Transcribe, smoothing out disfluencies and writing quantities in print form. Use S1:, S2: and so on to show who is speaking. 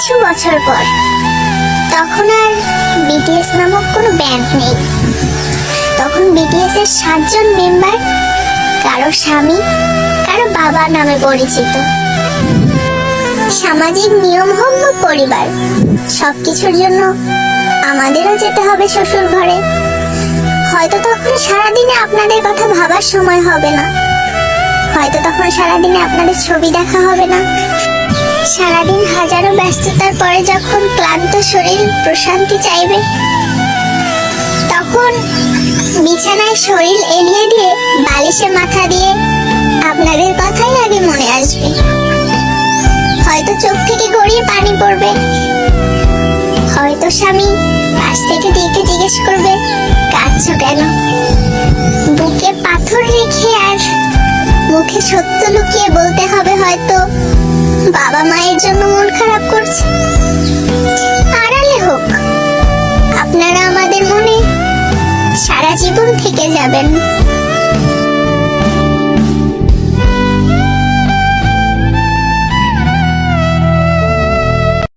S1: কিছু বছর পর। তখন আর বিটিএস নামক কোনো ব্যান্ড নেই। তখন বিটিএস এর 7 জন মেম্বার কারো স্বামী, কারো বাবা নামে পরিচিত। সামাজিক নিয়ম হোক বা পরিবার, সবকিছুর জন্য আমাদেরও যেতে হবে শ্বশুর ঘরে। হয়তো তখন সারাদিনে আপনাদের কথা ভাবার সময় হবে না, হয়তো তখন সারাদিনে আপনাদের ছবি দেখা হবে না। সারাদিন হাজারো ব্যস্ততার পরে যখন ক্লান্ত শরীর প্রশান্তি চাইবে, তখন বিছানায় শরীর এলিয়ে দিয়ে বালিশে মাথা দিয়ে আপনাদের কথাই আগে মনে আসবে। হয়তো চোখ থেকে গড়িয়ে পানি পড়বে, হয়তো স্বামী পাশ থেকে ডেকে জিজ্ঞেস করবে কাঁদছো কেন। বুকে পাথর রেখে আর মুখে সত্য লুকিয়ে বলতে হবে হয়তো বাবা মায়ের জন্য মন খারাপ করছে। আড়ালে হোক, আপনারা আমাদের মনে সারা জীবন থেকে যাবেন।